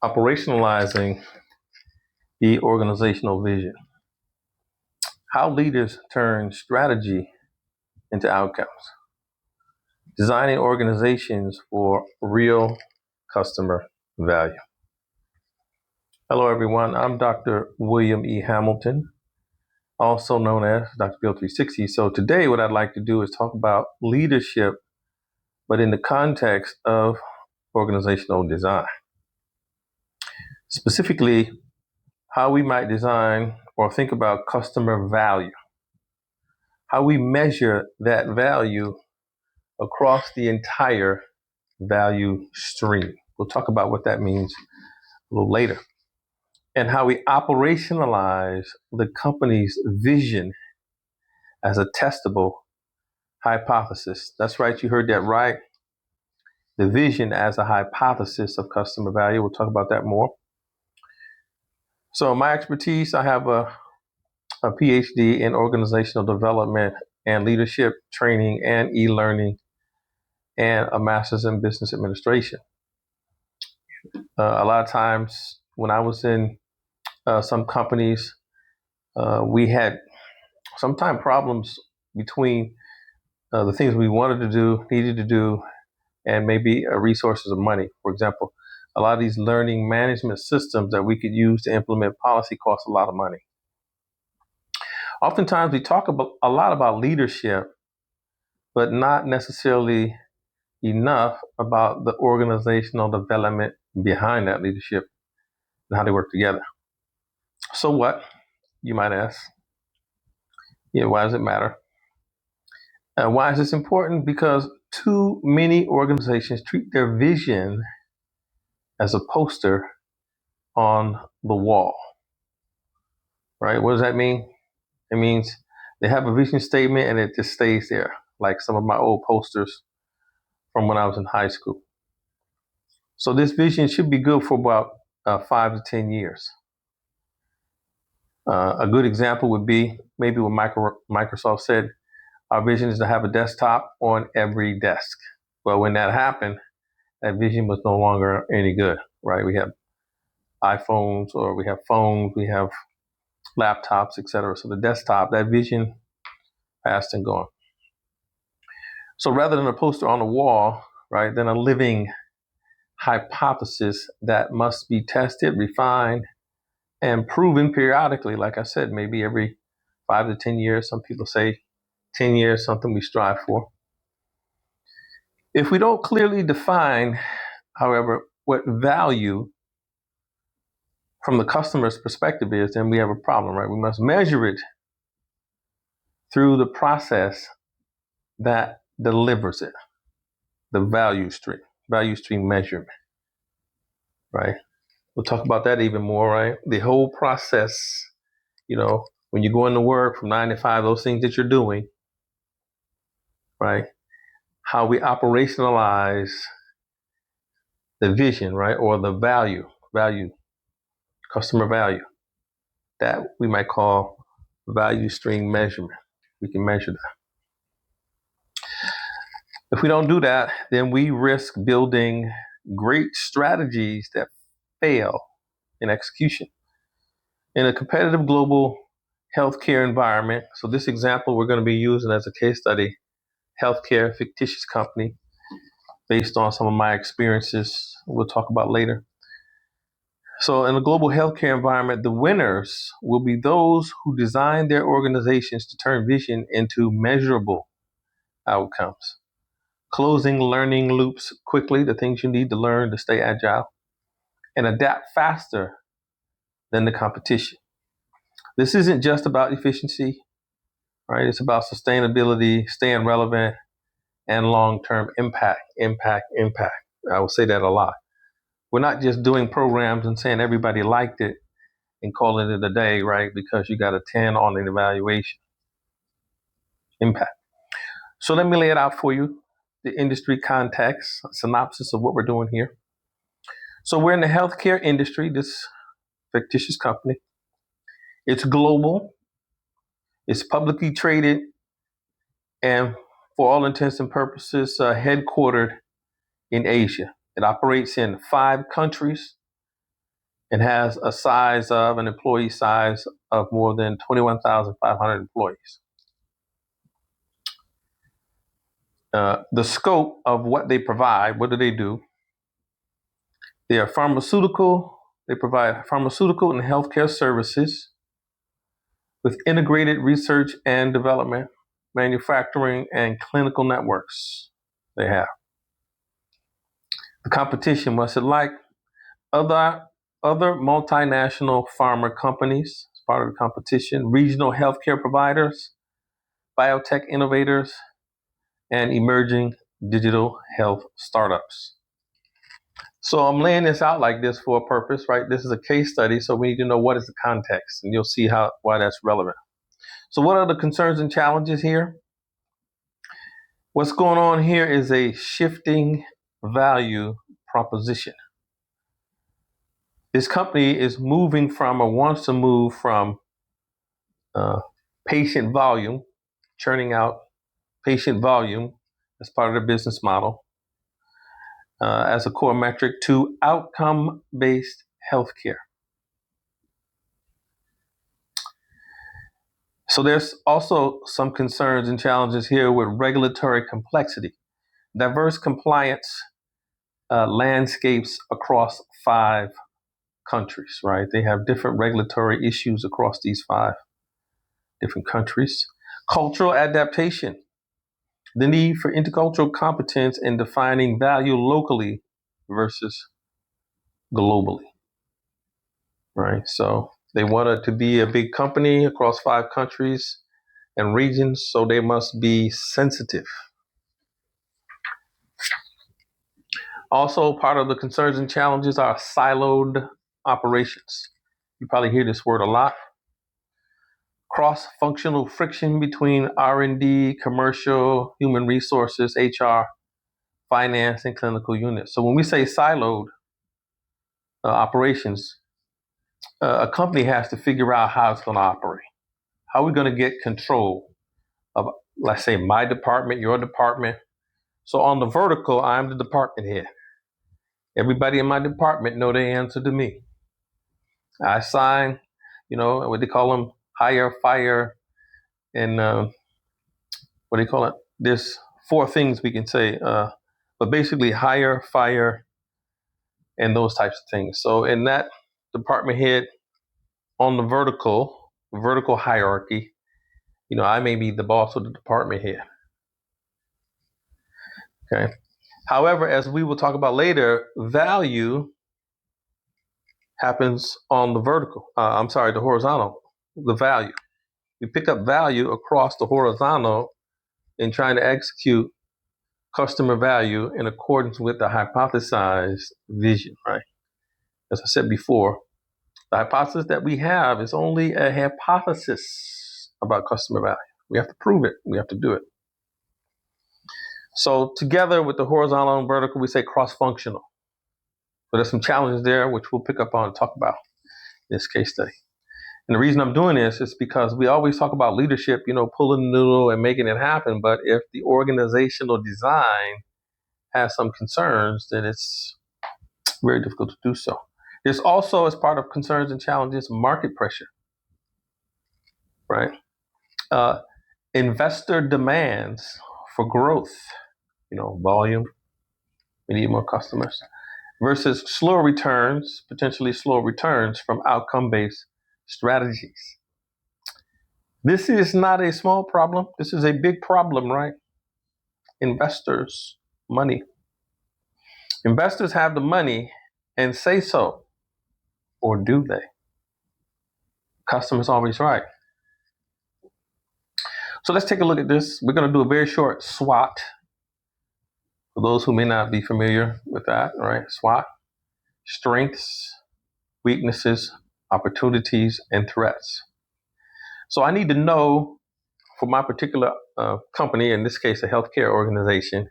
Operationalizing the organizational vision. How leaders turn strategy into outcomes. Designing organizations for real customer value. Hello, everyone. I'm Dr. William E. Hamilton, also known as Dr. Bill 360. So today what I'd like to do is talk about leadership, but in the context of organizational design. Specifically, how we might design or think about customer value, how we measure that value across the entire value stream. We'll talk about what that means a little later. And how we operationalize the company's vision as a testable hypothesis. That's right, you heard that right. The vision as a hypothesis of customer value. We'll talk about that more. So my expertise, I have a PhD in organizational development and leadership training and e-learning, and a master's in business administration. A lot of times when I was in some companies, we had sometimes problems between the things we wanted to do, needed to do, and maybe resources of money. For example, a lot of these learning management systems that we could use to implement policy cost a lot of money. Oftentimes we talk a lot about leadership, but not necessarily enough about the organizational development behind that leadership and how they work together. So what, you might ask? Why does it matter? Why is this important? Because too many organizations treat their vision as a poster on the wall, right? What does that mean? It means they have a vision statement and it just stays there, like some of my old posters from when I was in high school. So this vision should be good for about 5 to 10 years. A good example would be maybe what Microsoft said, our vision is to have a desktop on every desk. Well, when that happened, that vision was no longer any good, right? We have iPhones, or we have phones, we have laptops, etc. So the desktop, that vision passed and gone. So rather than a poster on the wall, right, then a living hypothesis that must be tested, refined, and proven periodically. Like I said, maybe every 5 to 10 years. Some people say 10 years, something we strive for. If we don't clearly define, however, what value from the customer's perspective is, then we have a problem, right? We must measure it through the process that delivers it, the value stream measurement, right? We'll talk about that even more, right? The whole process, when you go into work from 9 to 5, those things that you're doing, right? How we operationalize the vision, right? Or the value, customer value, that we might call value stream measurement. We can measure that. If we don't do that, then we risk building great strategies that fail in execution. In a competitive global healthcare environment, so this example we're going to be using as a case study, healthcare, fictitious company, based on some of my experiences we'll talk about later. So in a global healthcare environment, the winners will be those who design their organizations to turn vision into measurable outcomes. Closing learning loops quickly, the things you need to learn to stay agile, and adapt faster than the competition. This isn't just about efficiency, right? It's about sustainability, staying relevant, and long-term impact. I will say that a lot. We're not just doing programs and saying everybody liked it and calling it a day, right? Because you got a 10 on an evaluation. Impact. So let me lay it out for you, the industry context, synopsis of what we're doing here. So we're in the healthcare industry, this fictitious company. It's global. It's publicly traded, and for all intents and purposes, headquartered in Asia. It operates in 5 countries and has an employee size of more than 21,500 employees. The scope of what they provide, what do they do? They are pharmaceutical. They provide pharmaceutical and healthcare services with integrated research and development, manufacturing, and clinical networks they have. The competition, what's it like? Other multinational pharma companies, as part of the competition, regional healthcare providers, biotech innovators, and emerging digital health startups. So I'm laying this out like this for a purpose, right? This is a case study, so we need to know what is the context, and you'll see why that's relevant. So what are the concerns and challenges here? What's going on here is a shifting value proposition. This company is moving from, or wants to move from, patient volume, churning out patient volume as part of their business model, as a core metric, to outcome-based healthcare. So there's also some concerns and challenges here with regulatory complexity, diverse compliance landscapes across 5 countries, right? They have different regulatory issues across these 5 different countries. Cultural adaptation, the need for intercultural competence in defining value locally versus globally, right? So they want it to be a big company across 5 countries and regions, so they must be sensitive. Also, part of the concerns and challenges are siloed operations. You probably hear this word a lot. Cross-functional friction between R&D, commercial, human resources, HR, finance, and clinical units. So when we say siloed operations, a company has to figure out how it's going to operate. How are we going to get control of, let's say, my department, your department? So on the vertical, I'm the department head. Everybody in my department know they answer to me. I assign, what they call them, hire, fire, and what do you call it? There's 4 things we can say, but basically hire, fire, and those types of things. So in that department head, on the vertical hierarchy, I may be the boss of the department head. Okay. However, as we will talk about later, value happens on the the horizontal, the value. We pick up value across the horizontal in trying to execute customer value in accordance with the hypothesized vision, right? As I said before, the hypothesis that we have is only a hypothesis about customer value. We have to prove it. We have to do it. So together with the horizontal and vertical, we say cross-functional. But there's some challenges there, which we'll pick up on and talk about in this case study. And the reason I'm doing this is because we always talk about leadership, pulling the noodle and making it happen. But if the organizational design has some concerns, then it's very difficult to do so. There's also, as part of concerns and challenges, market pressure, right? Investor demands for growth, volume, we need more customers, versus potentially slower returns from outcome-based strategies. This is not a small problem. This is a big problem, right? Investors, money. Investors have the money and say so, or do they? Customer's always right. So let's take a look at this. We're going to do a very short SWOT. For those who may not be familiar with that, right? SWOT, strengths, weaknesses, opportunities, and threats. So I need to know for my particular company, in this case, a healthcare organization,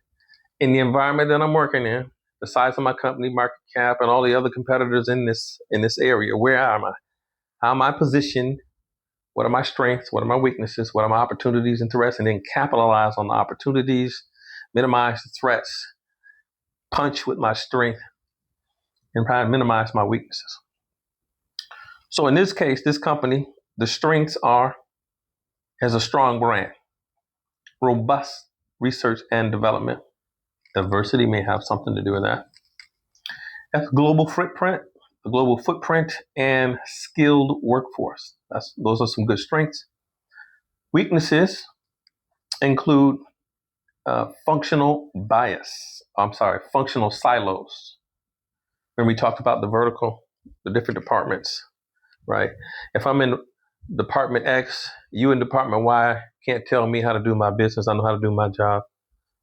in the environment that I'm working in, the size of my company, market cap, and all the other competitors in this area, where am I? How am I positioned? What are my strengths? What are my weaknesses? What are my opportunities and threats? And then capitalize on the opportunities, minimize the threats, punch with my strength, and try to minimize my weaknesses. So in this case, this company, the strengths are has a strong brand, robust research and development. Diversity may have something to do with that. That's a global footprint and skilled workforce. Those are some good strengths. Weaknesses include functional silos. When we talked about the different departments, right? If I'm in Department X, you in Department Y can't tell me how to do my business. I know how to do my job.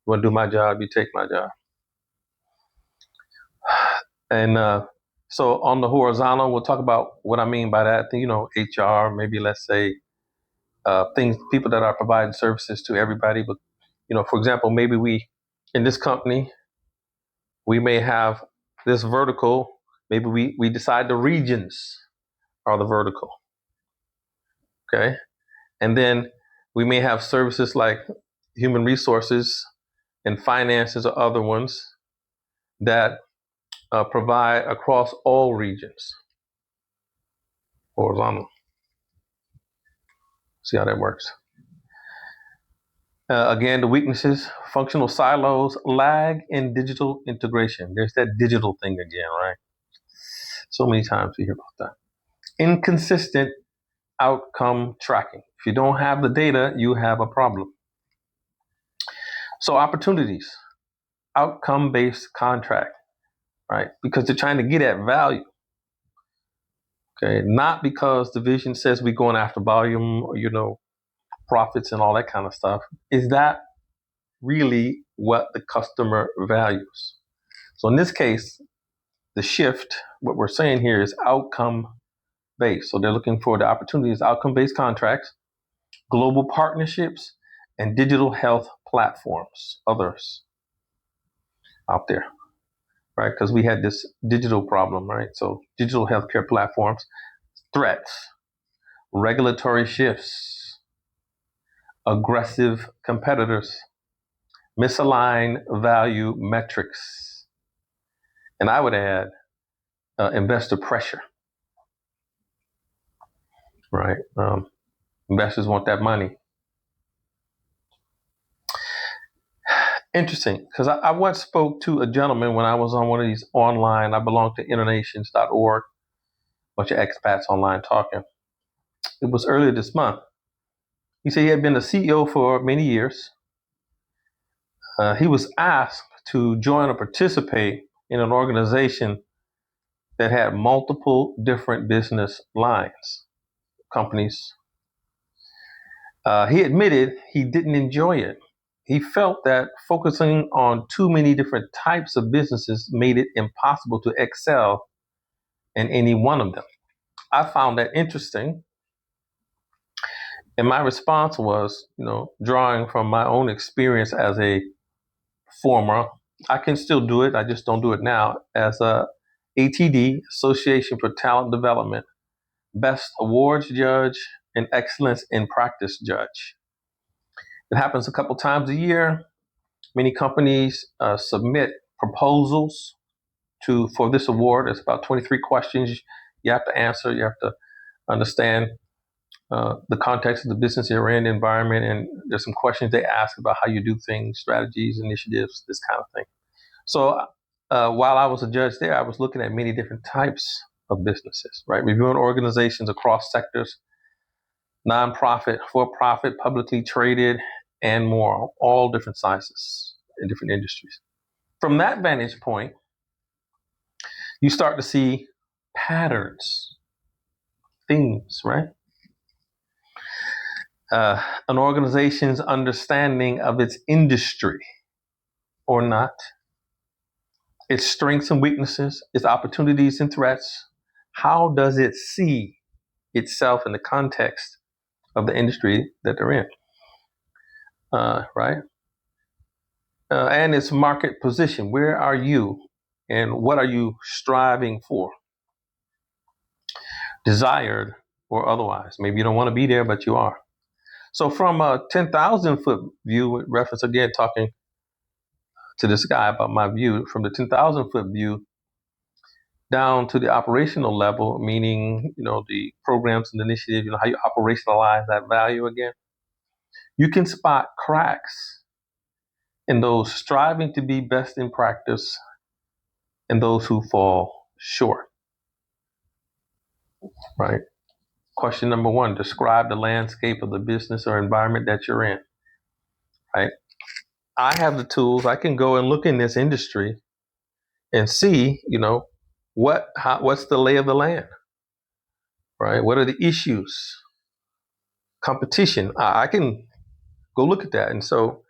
You want to do my job, you take my job. And so on the horizontal, we'll talk about what I mean by that. HR, maybe let's say people that are providing services to everybody. But, for example, maybe in this company, we may have this vertical. Maybe we decide the regions are the vertical. Okay. And then we may have services like human resources and finances or other ones that provide across all regions, horizontal. See how that works. Again, the weaknesses, functional silos, lag in digital integration. There's that digital thing again, right? So many times we hear about that. Inconsistent outcome tracking. If you don't have the data, you have a problem. So opportunities, outcome-based contract, right? Because they're trying to get at value. Okay, not because the vision says we're going after volume or, profits and all that kind of stuff. Is that really what the customer values? So in this case, the shift, what we're saying here is outcome based. So they're looking for the opportunities, outcome based contracts, global partnerships, and digital health platforms, others out there, right? Because we had this digital problem, right? So digital healthcare platforms, threats, regulatory shifts, aggressive competitors, misaligned value metrics, and I would add investor pressure, right? Investors want that money. Interesting, because I once spoke to a gentleman when I was on one of these online, I belong to internations.org, bunch of expats online talking. It was earlier this month. He said he had been a CEO for many years. He was asked to join or participate in an organization that had multiple different business lines, companies. He admitted he didn't enjoy it. He felt that focusing on too many different types of businesses made it impossible to excel in any one of them. I found that interesting. And my response was, drawing from my own experience as a former, I can still do it, I just don't do it now, as a ATD, Association for Talent Development, Best Awards Judge and Excellence in Practice Judge. It happens a couple times a year. Many companies submit proposals for this award. It's about 23 questions you have to answer. You have to understand the context of the business you're in, the environment, and there's some questions they ask about how you do things, strategies, initiatives, this kind of thing. So while I was a judge there, I was looking at many different types of businesses, right? Reviewing organizations across sectors, nonprofit, for-profit, publicly traded, and more, all different sizes in different industries. From that vantage point, you start to see patterns, themes, right? An organization's understanding of its industry or not, its strengths and weaknesses, its opportunities and threats. How does it see itself in the context of the industry that they're in? Right? And its market position. Where are you and what are you striving for? Desired or otherwise. Maybe you don't want to be there, but you are. So from a 10,000 foot view, with reference again, talking to this guy about my view, from the 10,000 foot view, down to the operational level, meaning, the programs and initiatives, how you operationalize that value again, you can spot cracks in those striving to be best in practice and those who fall short, right? Question number one, describe the landscape of the business or environment that you're in, right? I have the tools. I can go and look in this industry and see, what's the lay of the land, right? What are the issues? Competition. I can go look at that. And so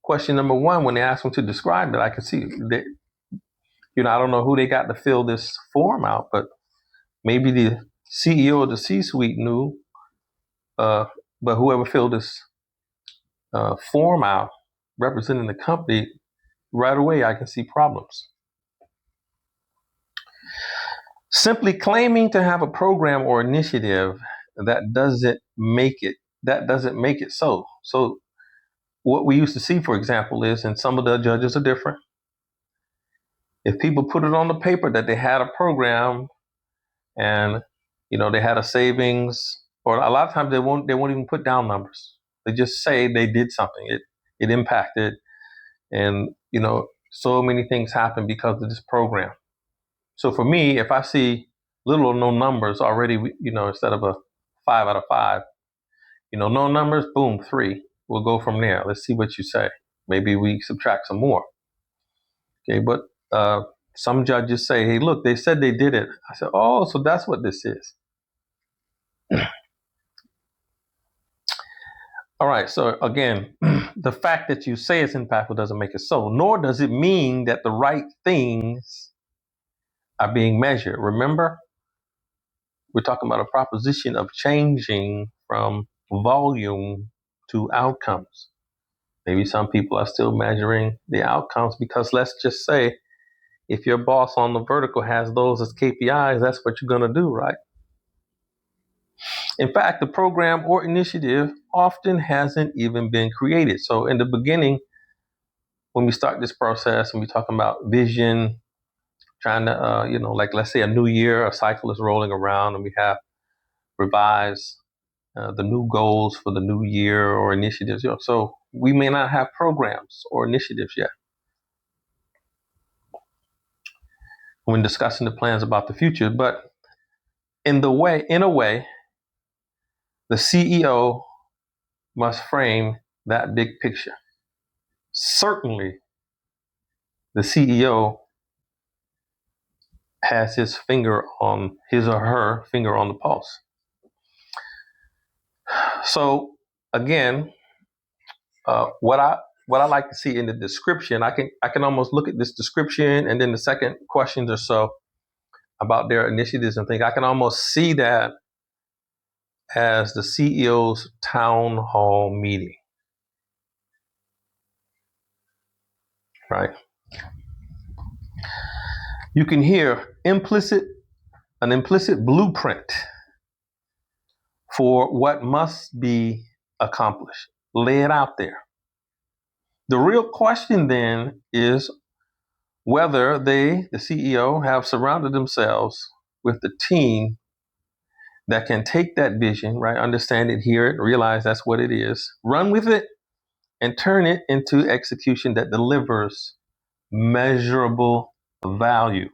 question number one, when they ask them to describe it, I can see that, I don't know who they got to fill this form out, but maybe the CEO of the C-suite knew, but whoever filled this form out representing the company, right away I can see problems. Simply claiming to have a program or initiative that doesn't make it so. So what we used to see, for example, is, and some of the judges are different, if people put it on the paper that they had a program and they had a savings, or a lot of times they won't even put down numbers. They just say they did something. It impacted, and so many things happen because of this program. So for me, if I see little or no numbers already, instead of a 5 out of 5, no numbers, boom, 3. We'll go from there. Let's see what you say. Maybe we subtract some more. Okay, but some judges say, hey, look, they said they did it. I said, oh, so that's what this is. All right, so again, the fact that you say it's impactful doesn't make it so, nor does it mean that the right things are being measured. Remember, we're talking about a proposition of changing from volume to outcomes. Maybe some people are still measuring the outcomes because, let's just say, if your boss on the vertical has those as KPIs, that's what you're going to do, right? In fact, the program or initiative often hasn't even been created. So in the beginning, when we start this process and we're talking about vision, trying to, like, let's say a new year, a cycle is rolling around and we have revised the new goals for the new year or initiatives. So we may not have programs or initiatives yet when discussing the plans about the future. But in a way, the CEO must frame that big picture. Certainly, the CEO has his or her finger on the pulse. So again, what I like to see in the description, I can almost look at this description and then the second questions or so about their initiatives and things. I can almost see that as the CEO's town hall meeting, right? You can hear an implicit blueprint for what must be accomplished. Lay it out there. The real question then is whether the CEO, have surrounded themselves with the team that can take that vision, right? Understand it, hear it, realize that's what it is, run with it, and turn it into execution that delivers measurable value.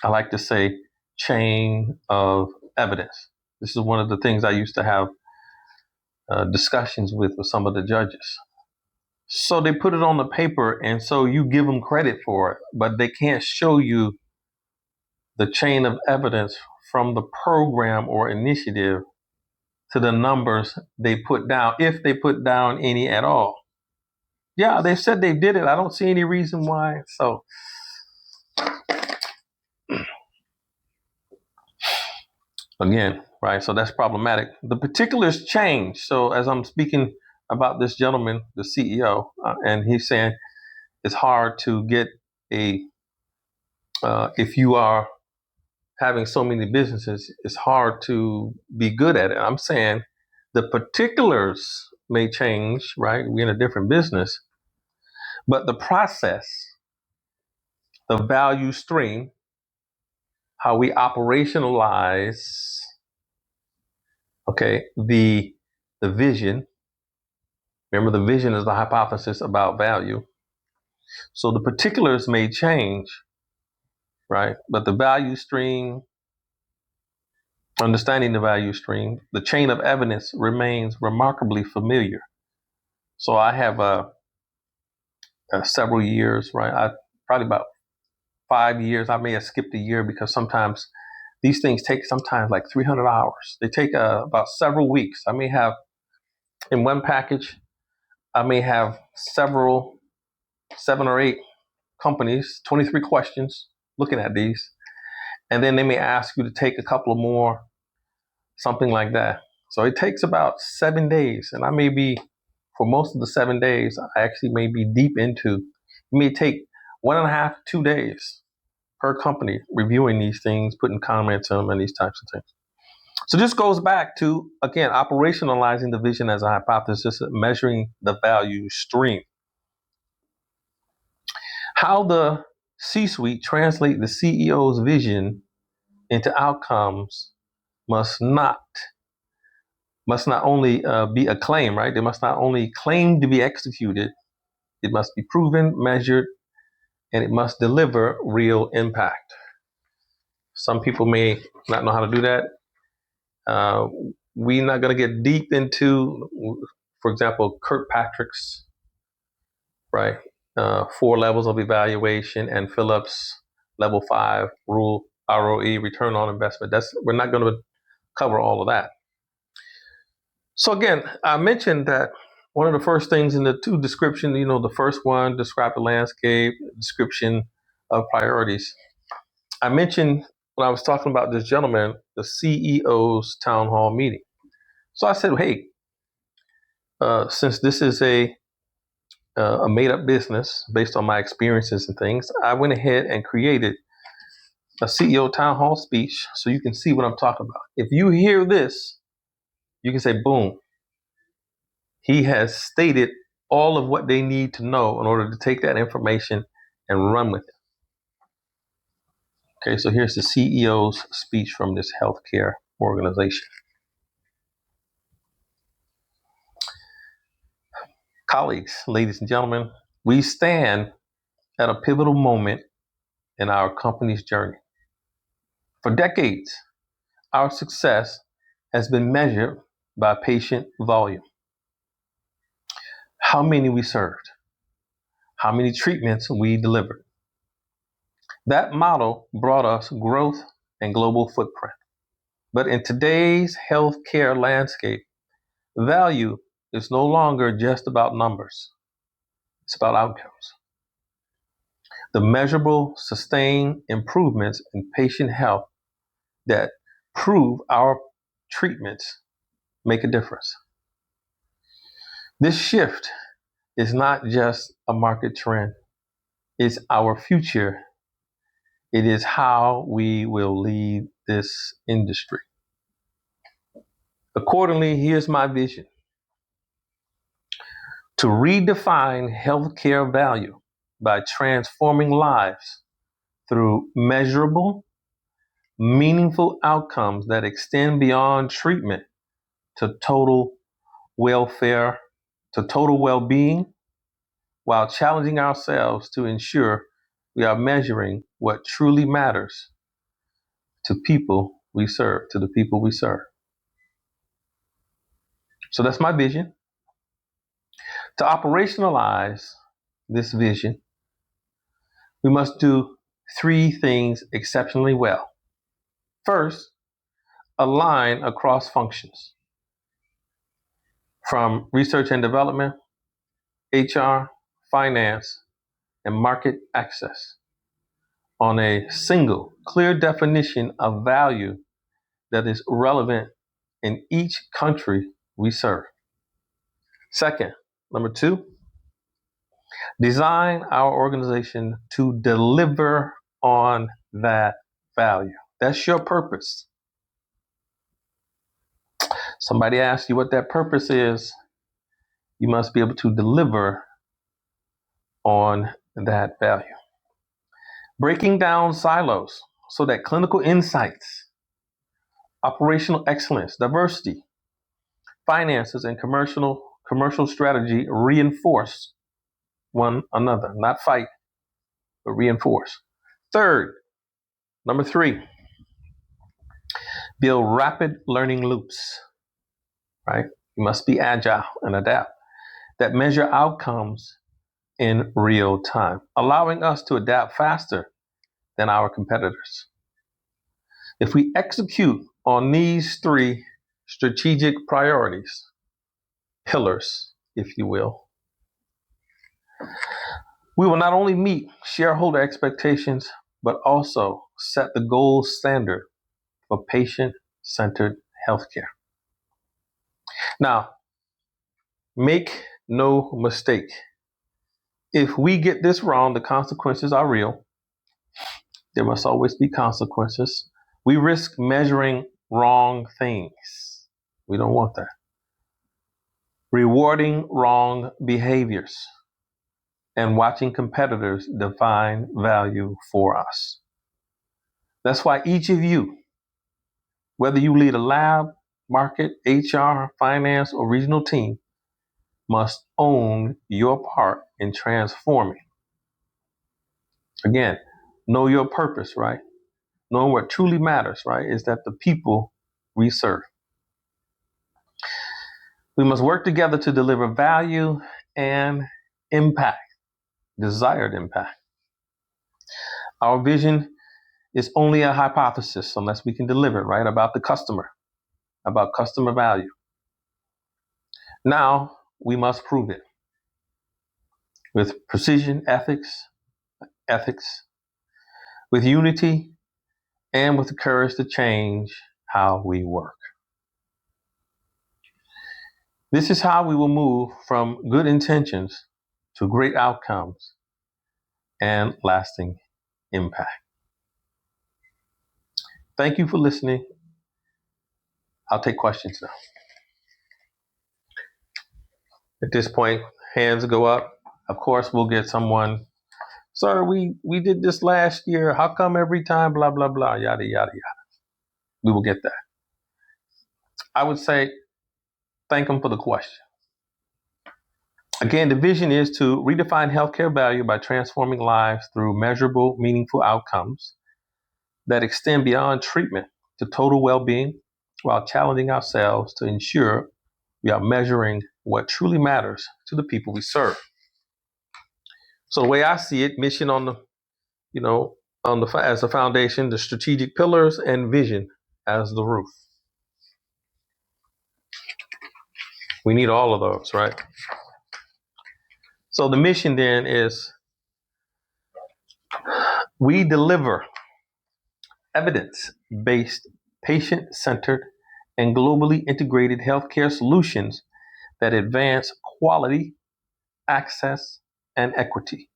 I like to say chain of evidence. This is one of the things I used to have discussions with some of the judges. So they put it on the paper, and so you give them credit for it, but they can't show you the chain of evidence from the program or initiative to the numbers they put down, if they put down any at all. Yeah, they said they did it. I don't see any reason why. So again, right, so that's problematic. The particulars change. So as I'm speaking about this gentleman, the CEO, and he's saying it's hard to get if you are having so many businesses, it's hard to be good at it. I'm saying the particulars may change, right? We're in a different business, but the process, the value stream, how we operationalize, okay, the vision. Remember, the vision is the hypothesis about value. So the particulars may change, right? But the value stream, understanding the value stream, the chain of evidence remains remarkably familiar. So I have several years, right? I probably about 5 years. I may have skipped a year because sometimes these things take sometimes like 300 hours. They take about several weeks. I may have in one package, I may have several, 7 or 8 companies, 23 questions looking at these. And then they may ask you to take a couple of more, something like that. So it takes about 7 days. And I may be, for most of the 7 days, I actually may be deep into, it may take 1.5, 2 days per company reviewing these things, putting comments on them, and these types of things. So this goes back to, again, operationalizing the vision as a hypothesis, measuring the value stream. How the C-suite translate the CEO's vision into outcomes must not only be a claim, right? They must not only claim to be executed, it must be proven, measured, and it must deliver real impact. Some people may not know how to do that. We're not going to get deep into, for example, Kirkpatrick's, right? 4 levels of evaluation and Phillips level 5 rule, ROE, return on investment. We're not going to cover all of that. So again, I mentioned that one of the first things in the 2 description, the first one, describe the landscape, description of priorities. I mentioned when I was talking about this gentleman, the CEO's town hall meeting. So I said, hey, since this is a made-up business based on my experiences and things, I went ahead and created a CEO town hall speech so you can see what I'm talking about. If you hear this, you can say, boom, he has stated all of what they need to know in order to take that information and run with it. Okay, so here's the CEO's speech from this healthcare organization. Colleagues, ladies and gentlemen, we stand at a pivotal moment in our company's journey. For decades, our success has been measured by patient volume. How many we served, how many treatments we delivered. That model brought us growth and global footprint. But in today's healthcare landscape, value is no longer just about numbers. It's about outcomes. The measurable, sustained improvements in patient health that prove our treatments make a difference. This shift is not just a market trend. It's our future. It is how we will lead this industry. Accordingly, here's my vision: to redefine healthcare value by transforming lives through measurable, meaningful outcomes that extend beyond treatment to total welfare, to total well-being, while challenging ourselves to ensure we are measuring what truly matters to people we serve, to the people we serve. So that's my vision. To operationalize this vision, we must do 3 things exceptionally well. First, align across functions, from research and development, HR, finance, and market access, on a single, clear definition of value that is relevant in each country we serve. Second, number 2, design our organization to deliver on that value. That's your purpose. Somebody asks you what that purpose is, you must be able to deliver on that value. Breaking down silos. so that clinical insights, operational excellence, diversity, finances, and commercial strategy reinforce one another, not fight, but reinforce. Third, number three, build rapid learning loops, right? You must be agile and adapt that measure outcomes in real time, allowing us to adapt faster than our competitors. If we execute on these three strategic priorities, pillars, if you will, we will not only meet shareholder expectations, but also set the gold standard for patient-centered healthcare. Now, make no mistake. If we get this wrong, the consequences are real. There must always be consequences. We risk measuring wrong things. We don't want that. Rewarding wrong behaviors and watching competitors define value for us. That's why each of you, whether you lead a lab, market, HR, finance, or regional team, must own your part in transforming. Again, know your purpose, right? Knowing what truly matters, right, is that the people we serve. We must work together to deliver value and impact, desired impact. Our vision is only a hypothesis unless we can deliver it, right, about the customer, about customer value. Now we must prove it with precision, ethics, with unity, and with the courage to change how we work. This is how we will move from good intentions to great outcomes and lasting impact. Thank you for listening. I'll take questions now. At this point, hands go up. Of course, we'll get someone, sir, we did this last year. How come every time, blah, blah, blah, yada, yada, yada. We will get that. I would say, thank them for the question. Again, the vision is to redefine healthcare value by transforming lives through measurable, meaningful outcomes that extend beyond treatment to total well-being while challenging ourselves to ensure we are measuring what truly matters to the people we serve. So the way I see it, mission on the, as a foundation, the strategic pillars, and vision as the roof. We need all of those, right? So the mission then is we deliver evidence-based, patient-centered, and globally integrated healthcare solutions that advance quality, access, and equity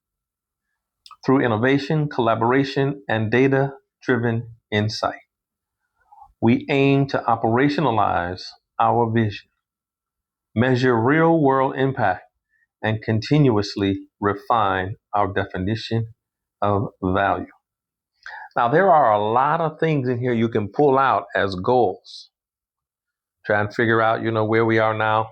through innovation, collaboration, and data-driven insight. We aim to operationalize our vision, measure real-world impact, and continuously refine our definition of value. Now, there are a lot of things in here you can pull out as goals. Try and figure out, where we are now.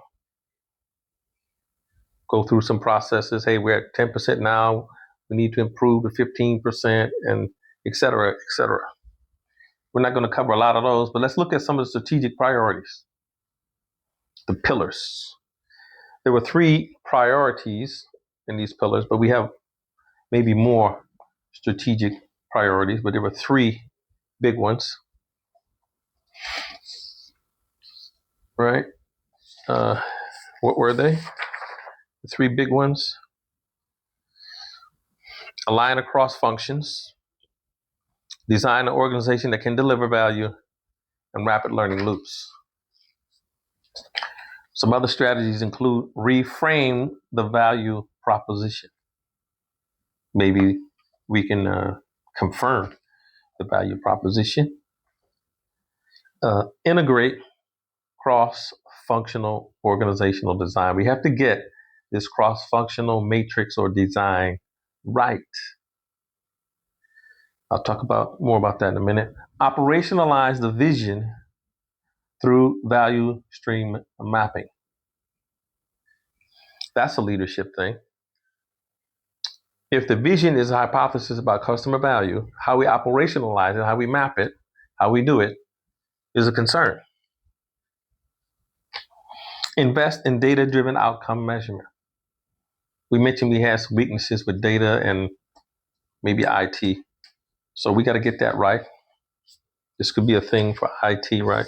Go through some processes. Hey, we're at 10% now. We need to improve to 15%, and et cetera, et cetera. We're not going to cover a lot of those, but let's look at some of the strategic priorities, the pillars. There were 3 priorities in these pillars, but we have maybe more strategic priorities, but there were 3 big ones, right? What were they? The 3 big ones. Align across functions, design an organization that can deliver value, and rapid learning loops. Some other strategies include reframe the value proposition. Maybe we can confirm the value proposition. Integrate cross-functional organizational design. We have to get this cross-functional matrix or design right. I'll talk about more about that in a minute. Operationalize the vision through value stream mapping. That's a leadership thing. If the vision is a hypothesis about customer value, how we operationalize it, how we map it, how we do it is a concern. Invest in data-driven outcome measurement. We mentioned we had some weaknesses with data and maybe IT. So we got to get that right. This could be a thing for IT, right?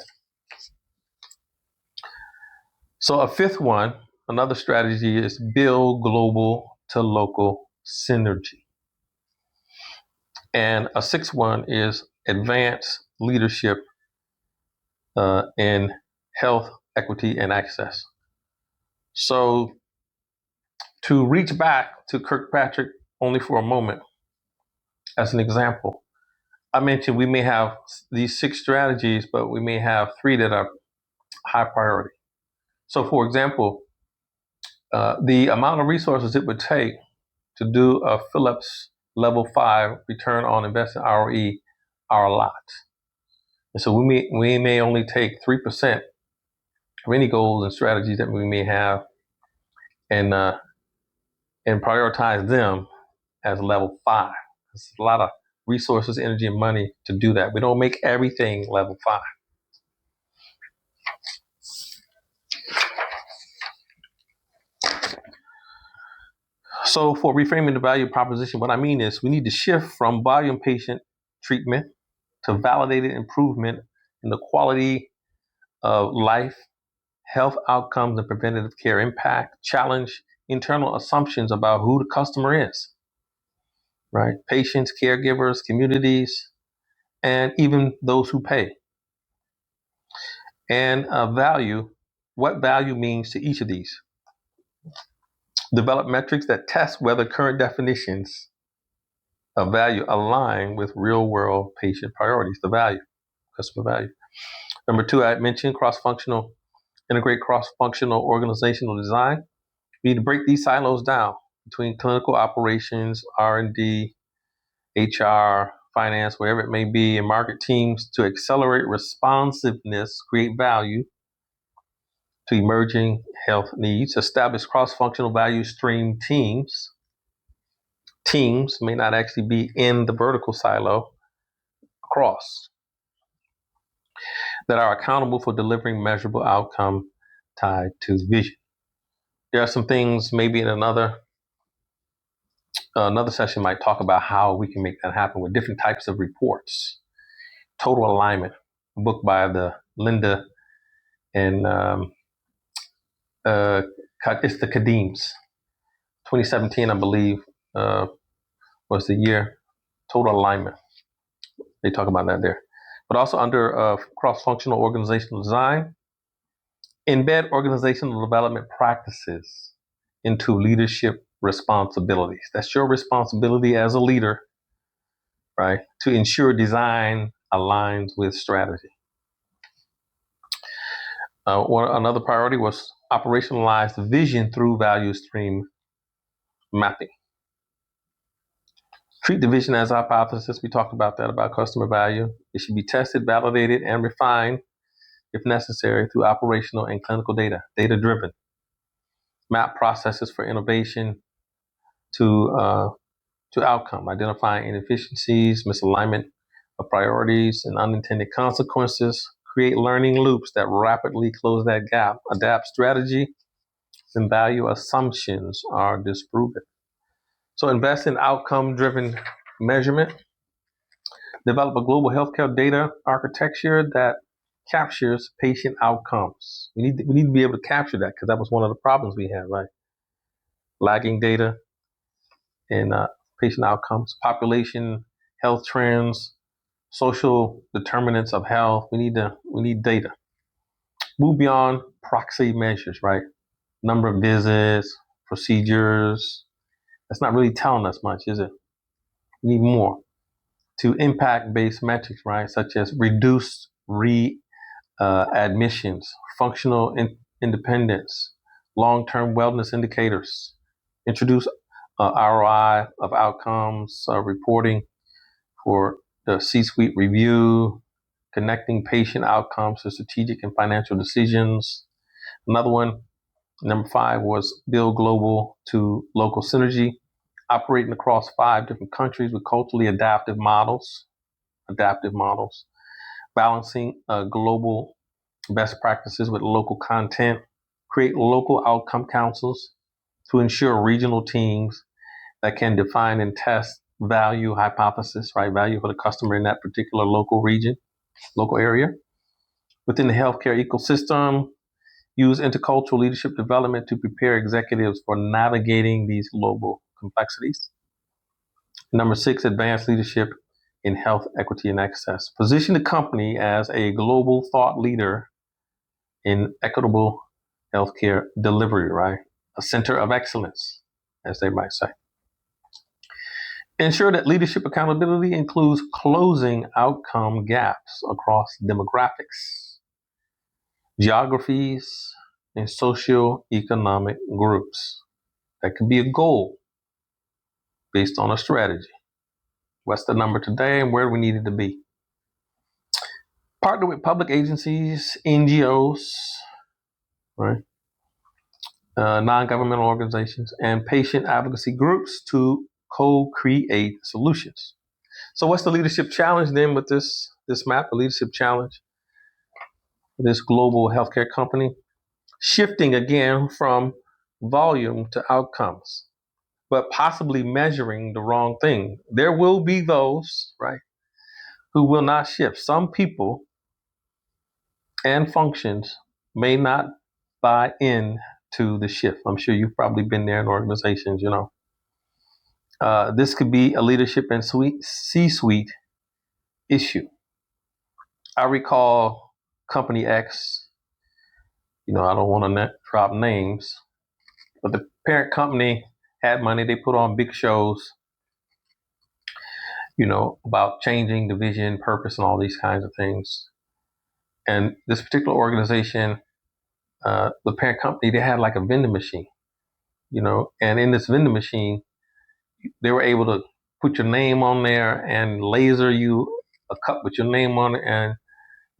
So a fifth one, another strategy is build global to local synergy. And a sixth one is advance leadership in health, equity, and access. So to reach back to Kirkpatrick only for a moment, as an example, I mentioned we may have these 6 strategies, but we may have 3 that are high priority. So for example, the amount of resources it would take to do a Phillips level 5 return on invested ROE are a lot. And so we may only take 3% of any goals and strategies that we may have and prioritize them as level 5. It's a lot of resources, energy, and money to do that. We don't make everything level 5. So for reframing the value proposition, what I mean is we need to shift from volume patient treatment to validated improvement in the quality of life, health outcomes, and preventative care impact, challenge internal assumptions about who the customer is, right? Patients, caregivers, communities, and even those who pay. And value, what value means to each of these. Develop metrics that test whether current definitions of value align with real world patient priorities, the value, customer value. Number 2, I mentioned integrate cross-functional organizational design. We need to break these silos down between clinical operations, R&D, HR, finance, wherever it may be, and market teams to accelerate responsiveness, create value to emerging health needs, establish cross-functional value stream teams. Teams may not actually be in the vertical silo, across, that are accountable for delivering measurable outcome tied to vision. There are some things maybe in another session might talk about how we can make that happen with different types of reports. Total Alignment, a book by the Linda and it's the Kadeems. 2017, I believe, was the year. Total Alignment. They talk about that there. But also under cross-functional organizational design, embed organizational development practices into leadership responsibilities. That's your responsibility as a leader, right? To ensure design aligns with strategy. Another priority was operationalize the vision through value stream mapping. Treat the vision as a hypothesis. We talked about that, about customer value. It should be tested, validated, and refined, if necessary, through operational and clinical data, data-driven. Map processes for innovation to outcome, identifying inefficiencies, misalignment of priorities, and unintended consequences. Create learning loops that rapidly close that gap. Adapt strategy and value assumptions are disproven. So invest in outcome-driven measurement. Develop a global healthcare data architecture that captures patient outcomes. We need to be able to capture that because that was one of the problems we had, right? Lagging data in patient outcomes, population health trends, social determinants of health. We need data. Move beyond proxy measures, right? Number of visits, procedures. That's not really telling us much, is it? We need more. To impact-based metrics, right? Such as reduced readmissions, functional independence, long-term wellness indicators. Introduce ROI of outcomes reporting for the C-suite review, connecting patient outcomes to strategic and financial decisions. Another one, number 5, was build global to local synergy, operating across 5 different countries with culturally adaptive models, balancing global best practices with local content, create local outcome councils to ensure regional teams that can define and test value hypothesis, right? Value for the customer in that particular local region, local area. Within the healthcare ecosystem, use intercultural leadership development to prepare executives for navigating these global complexities. Number 6, advanced leadership in health equity and access. Position the company as a global thought leader in equitable healthcare delivery, right? A center of excellence, as they might say. Ensure that leadership accountability includes closing outcome gaps across demographics, geographies, and socioeconomic groups. That could be a goal based on a strategy. What's the number today and where do we need it to be? Partner with public agencies, NGOs, right? Non-governmental organizations, and patient advocacy groups to co-create solutions. So what's the leadership challenge then with this map, the leadership challenge for this global healthcare company? Shifting again from volume to outcomes, but possibly measuring the wrong thing. There will be those, right, who will not shift. Some people and functions may not buy in to the shift. I'm sure you've probably been there in organizations, you know. This could be a leadership and C-suite issue. I recall Company X, you know, I don't want to drop names, but the parent company had money. They put on big shows, you know, about changing the vision, purpose, and all these kinds of things. And this particular organization, the parent company, they had like a vending machine, you know, and in this vending machine, they were able to put your name on there and laser you a cup with your name on it and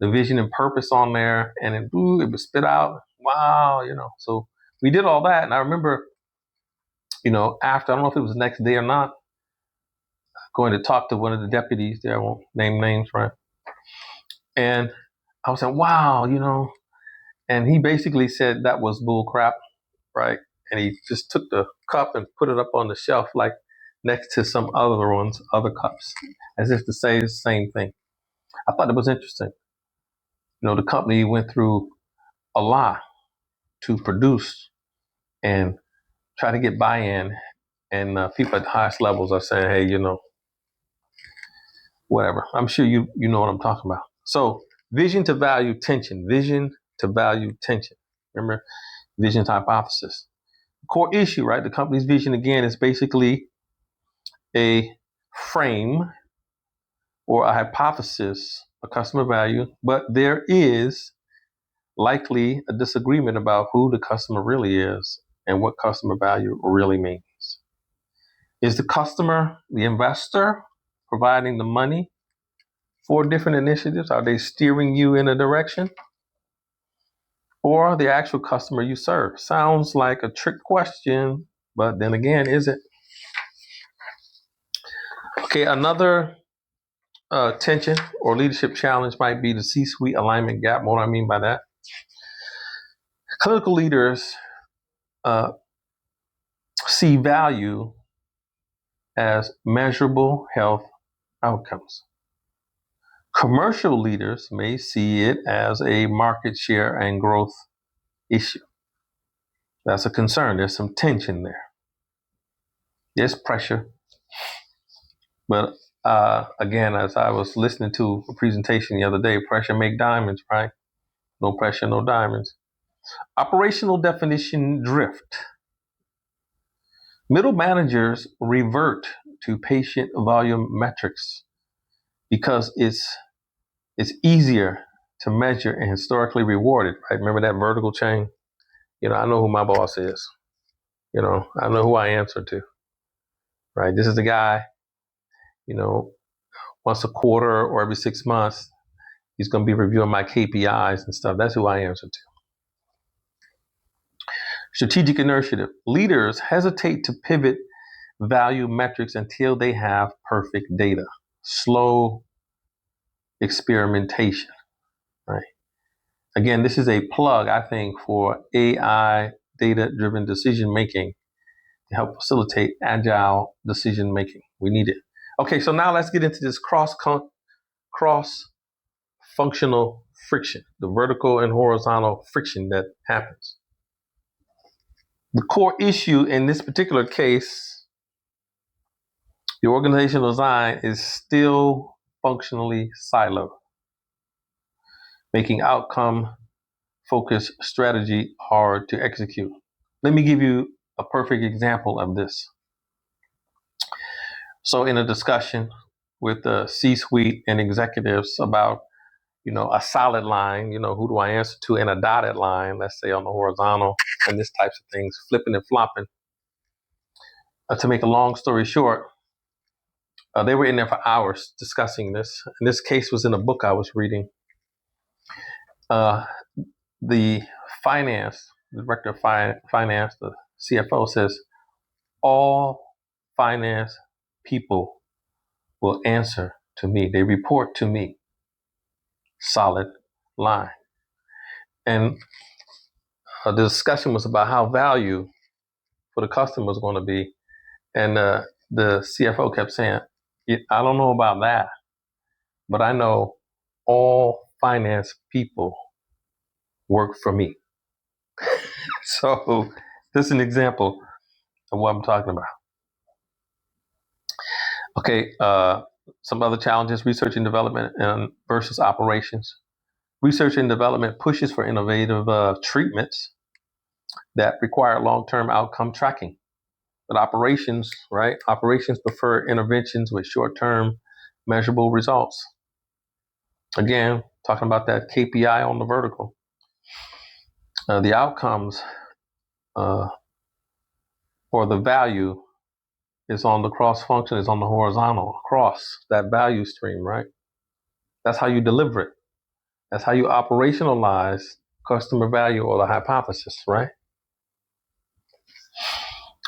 the vision and purpose on there, and it would spit out. Wow, you know. So we did all that, and I remember, you know, after, I don't know if it was the next day or not, going to talk to one of the deputies there. I won't name names, right? And I was saying, wow, you know, and he basically said that was bull crap, right? And he just took the cup and put it up on the shelf, like next to some other ones, other cups, as if to say the same thing. I thought it was interesting. You know, the company went through a lot to produce and try to get buy-in, and people at the highest levels are saying, hey, you know, whatever. I'm sure you know what I'm talking about. So vision to value tension. Remember, vision hypothesis. Core issue, right? The company's vision, again, is basically a frame or a hypothesis, a customer value, but there is likely a disagreement about who the customer really is and what customer value really means. Is the customer the investor providing the money for different initiatives? Are they steering you in a direction? Or the actual customer you serve? Sounds like a trick question, but then again, is it? Okay, another tension or leadership challenge might be the C-suite alignment gap. What do I mean by that? Clinical leaders see value as measurable health outcomes. Commercial leaders may see it as a market share and growth issue. That's a concern. There's some tension there. There's pressure. But again, as I was listening to a presentation the other day, pressure make diamonds, right? No pressure, no diamonds. Operational definition drift. Middle managers revert to patient volume metrics because it's easier to measure and historically rewarded, right? Remember that vertical chain? You know, I know who my boss is. You know, I know who I answer to, right? This is the guy, you know, once a quarter or every 6 months, he's going to be reviewing my KPIs and stuff. That's who I answer to. Strategic inertia. Leaders hesitate to pivot value metrics until they have perfect data. Slow experimentation, right? Again, this is a plug, I think, for AI data-driven decision making to help facilitate agile decision making. We need it. Okay, so now let's get into this cross-functional friction, the vertical and horizontal friction that happens. The core issue in this particular case, the organizational design is still functionally siloed, making outcome-focused strategy hard to execute. Let me give you a perfect example of this. So in a discussion with the C-suite and executives about, a solid line, who do I answer to, and a dotted line, let's say on the horizontal, and this types of things, flipping and flopping. To make a long story short, they were in there for hours discussing this. And this case was in a book I was reading. The director of finance, the CFO says, all finance people will answer to me. They report to me. Solid line. And the discussion was about how value for the customer was going to be. And the CFO kept saying, I don't know about that, but I know all finance people work for me. So this is an example of what I'm talking about. Okay, some other challenges: research and development versus operations. Research and development pushes for innovative treatments that require long-term outcome tracking. But operations prefer interventions with short-term measurable results. Again, talking about that KPI on the vertical. The outcomes or the value is on the cross-function, is on the horizontal, across that value stream, right? That's how you deliver it. That's how you operationalize customer value or the hypothesis, right?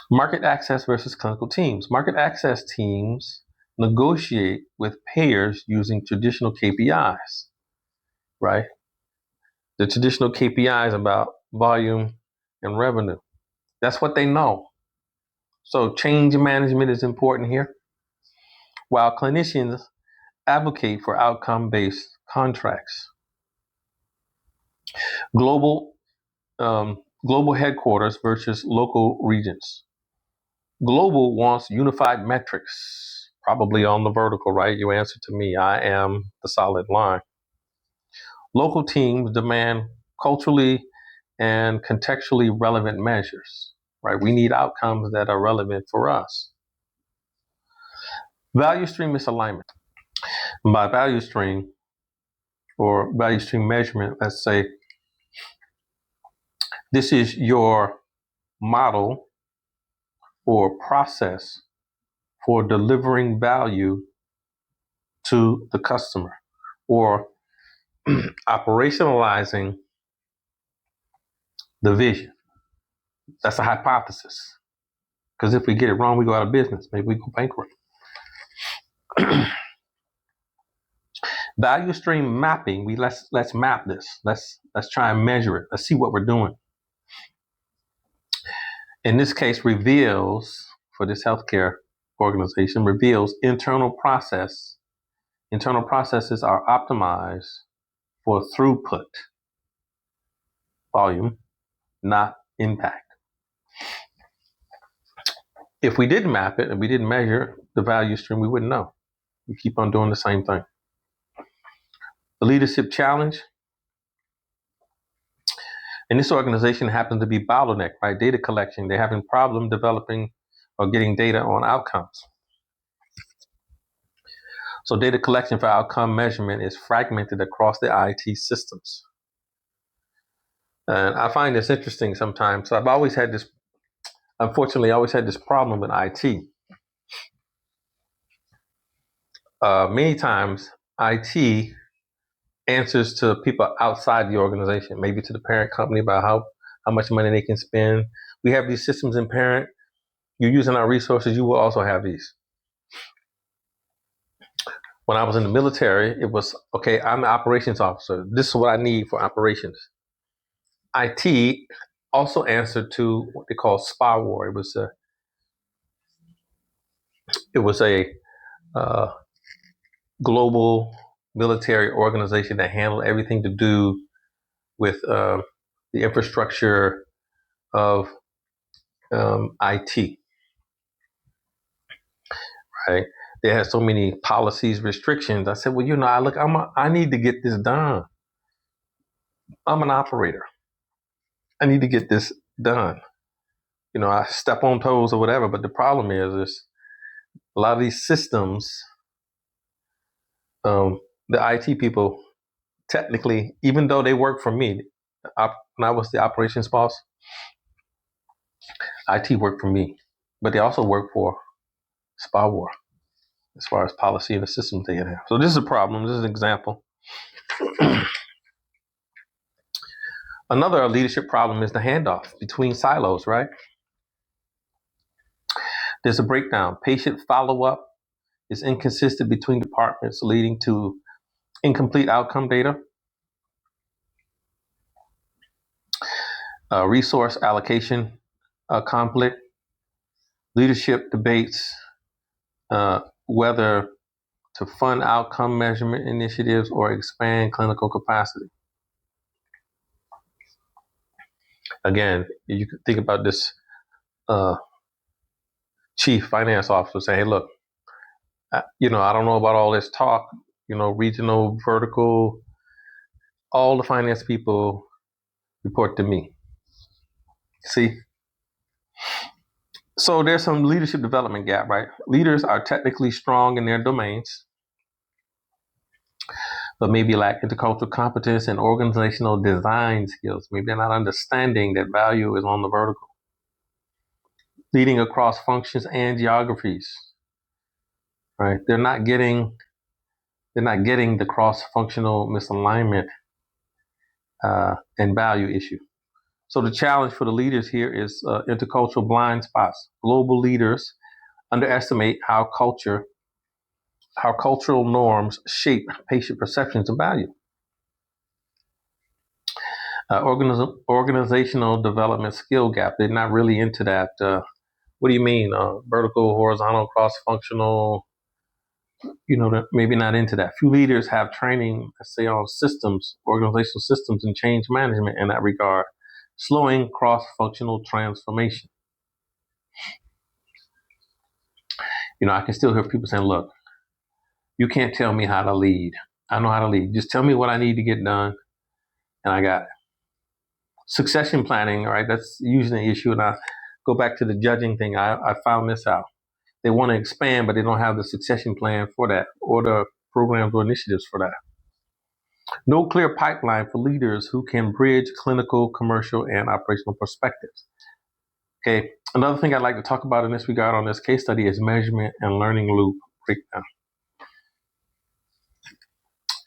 Market access versus clinical teams. Market access teams negotiate with payers using traditional KPIs, right? The traditional KPIs about volume and revenue. That's what they know. So change management is important here, while clinicians advocate for outcome-based contracts. Global headquarters versus local regions. Global wants unified metrics, probably on the vertical, right? You answer to me, I am the solid line. Local teams demand culturally and contextually relevant measures, right? We need outcomes that are relevant for us. Value stream misalignment. By value stream or value stream measurement, let's say this is your model or process for delivering value to the customer, or operationalizing the vision. That's a hypothesis. Because if we get it wrong, we go out of business. Maybe we go bankrupt. Value stream mapping. Let's map this. Let's try and measure it. Let's see what we're doing. In this case, reveals for this healthcare organization reveals internal processes are optimized for throughput, volume, not impact. If we didn't map it and we didn't measure the value stream, we wouldn't know. We keep on doing the same thing. The leadership challenge in this organization happens to be bottleneck, right? Data collection. They're having problem developing or getting data on outcomes. So data collection for outcome measurement is fragmented across the IT systems. And I find this interesting sometimes. So I've always had this problem with IT. Many times, IT answers to people outside the organization, maybe to the parent company about how much money they can spend. We have these systems in parent. You're using our resources. You will also have these. When I was in the military, it was, okay, I'm the operations officer. This is what I need for operations. IT also answered to what they call SPA war. It was a uh, global military organization that handled everything to do with the infrastructure of IT. Right? They had so many policies, restrictions. I said, well, I need to get this done. I'm an operator. I need to get this done. I step on toes or whatever, but the problem is a lot of these systems, the IT people technically, even though they work for me, when I was the operations boss, IT worked for me, but they also work for SPA War as far as policy and the systems they have. So this is a problem. This is an example. Another leadership problem is the handoff between silos, right? There's a breakdown. Patient follow-up is inconsistent between departments, leading to incomplete outcome data. Resource allocation conflict. Leadership debates whether to fund outcome measurement initiatives or expand clinical capacity. Again, you can think about this chief finance officer saying, hey, look, I don't know about all this talk, regional, vertical, all the finance people report to me. See? So there's some leadership development gap, right? Leaders are technically strong in their domains, but maybe lack intercultural competence and organizational design skills. Maybe they're not understanding that value is on the vertical. Leading across functions and geographies, right? They're not getting the cross-functional misalignment and value issue. So the challenge for the leaders here is intercultural blind spots. Global leaders underestimate how cultural norms shape patient perceptions of value. Organizational development skill gap. They're not really into that. What do you mean? Vertical, horizontal, cross-functional? They're maybe not into that. Few leaders have training, let's say, on systems, organizational systems, and change management in that regard, slowing cross-functional transformation. I can still hear people saying, look, you can't tell me how to lead. I know how to lead. Just tell me what I need to get done, and I got it. Succession planning, all right, that's usually an issue. And I go back to the judging thing. I found this out. They want to expand, but they don't have the succession plan for that or the programs or initiatives for that. No clear pipeline for leaders who can bridge clinical, commercial, and operational perspectives. Okay, another thing I'd like to talk about in this regard on this case study is measurement and learning loop breakdown.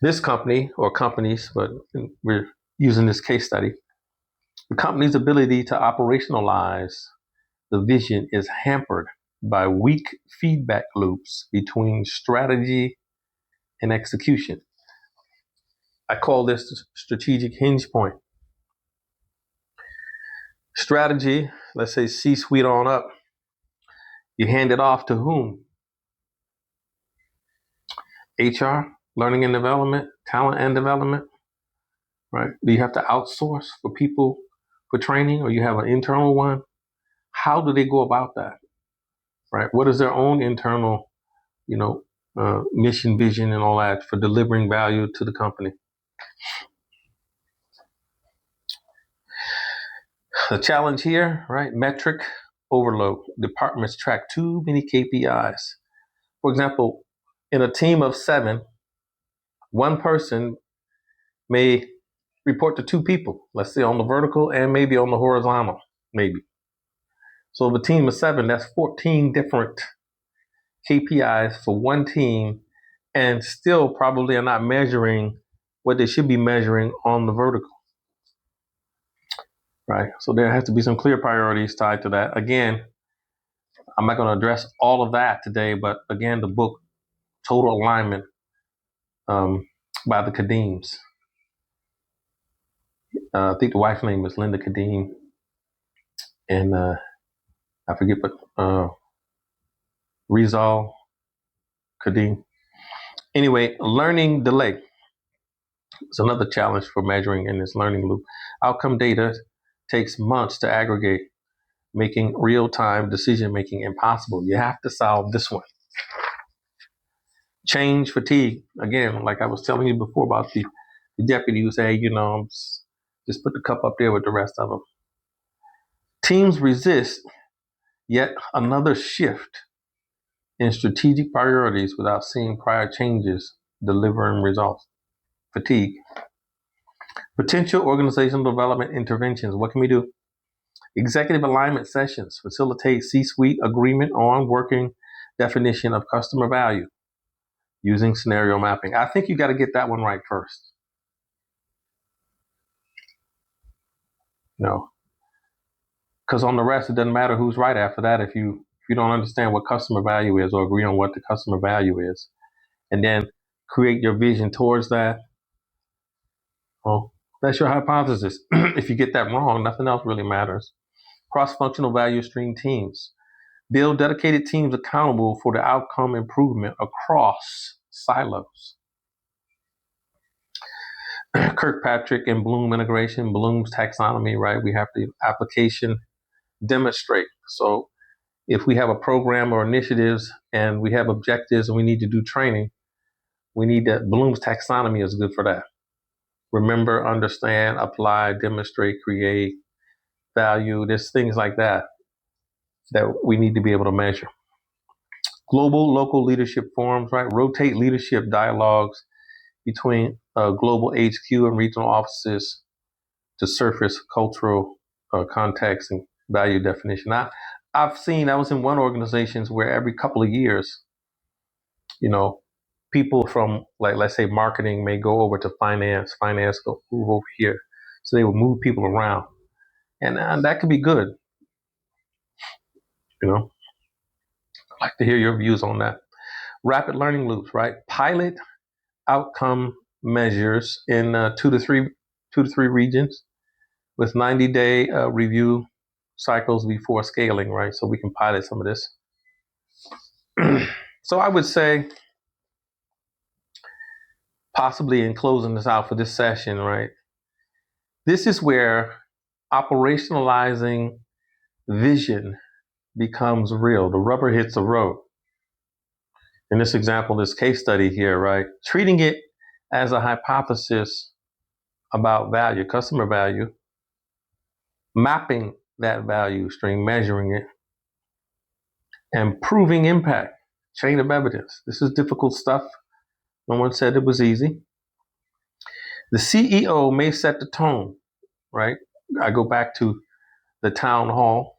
This company, or companies, but we're using this case study, the company's ability to operationalize the vision is hampered by weak feedback loops between strategy and execution. I call this the strategic hinge point. Strategy, let's say C-suite on up, you hand it off to whom? HR, learning and development, talent and development, right? Do you have to outsource for people for training, or you have an internal one? How do they go about that, right? What is their own internal, mission, vision, and all that for delivering value to the company? The challenge here, right? Metric overload. Departments track too many KPIs. For example, in a team of 7, one person may report to 2 people, let's say on the vertical and maybe on the horizontal, maybe. So if a team of 7, that's 14 different KPIs for one team and still probably are not measuring what they should be measuring on the vertical, right? So there has to be some clear priorities tied to that. Again, I'm not going to address all of that today, but again, the book Total Alignment by the Kadeems. I think the wife's name is Linda Kadeem, and I forget, but Rizal Kadeem. Anyway, learning delay is another challenge for measuring in this learning loop. Outcome data takes months to aggregate, making real-time decision-making impossible. You have to solve this one. Change fatigue. Again, like I was telling you before about the deputy who said, just put the cup up there with the rest of them. Teams resist yet another shift in strategic priorities without seeing prior changes delivering results. Fatigue. Potential organizational development interventions. What can we do? Executive alignment sessions facilitate C-suite agreement on working definition of customer value using scenario mapping. I think you got to get that one right first. Because on the rest, it doesn't matter who's right after that if you don't understand what customer value is or agree on what the customer value is, and then create your vision towards that. Well, that's your hypothesis. If you get that wrong, nothing else really matters. Cross-functional value stream teams. Build dedicated teams accountable for the outcome improvement across silos. Kirkpatrick and Bloom integration, Bloom's taxonomy, right? We have the application demonstrate. So if we have a program or initiatives and we have objectives and we need to do training, we need that. Bloom's taxonomy is good for that. Remember, understand, apply, demonstrate, create, value. There's things like that we need to be able to measure. Global, local leadership forums, right? Rotate leadership dialogues between global HQ and regional offices to surface cultural context and value definition. I was in one organization where every couple of years, people from, like, let's say marketing may go over to finance go move over here. So they will move people around. And that could be good. I'd like to hear your views on that. Rapid learning loops, right? Pilot outcome measures in 2 to 3 regions with 90-day review cycles before scaling, right? So we can pilot some of this. So I would say, possibly in closing this out for this session, right? This is where operationalizing vision becomes real. The rubber hits the road. In this example, this case study here, right? Treating it as a hypothesis about value, customer value, mapping that value stream, measuring it, and proving impact, chain of evidence. This is difficult stuff. No one said it was easy. The CEO may set the tone, right? I go back to the town hall,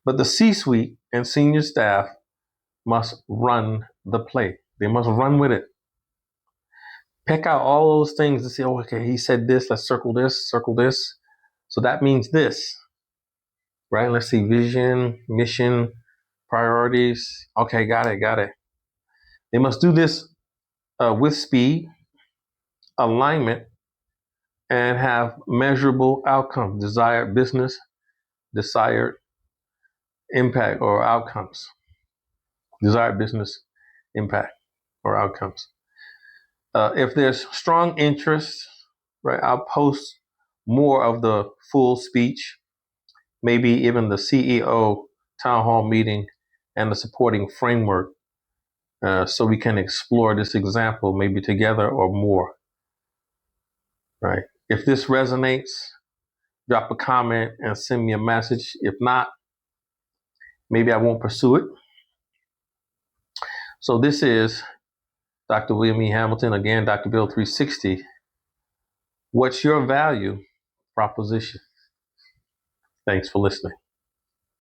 but the C-suite and senior staff must run the play. They must run with it. Pick out all those things to say, oh, okay, he said this, let's circle this. So that means this, right? Let's see, vision, mission, priorities. Okay, got it. They must do this with speed, alignment, and have measurable outcomes, desired business, desired impact or outcomes, desired business impact or outcomes. If there's strong interest, right, I'll post more of the full speech, maybe even the CEO town hall meeting and the supporting framework, so we can explore this example maybe together or more, right? If this resonates, drop a comment and send me a message. If not, maybe I won't pursue it. So this is Dr. William E. Hamilton, again, Dr. Bill 360. What's your value proposition? Thanks for listening.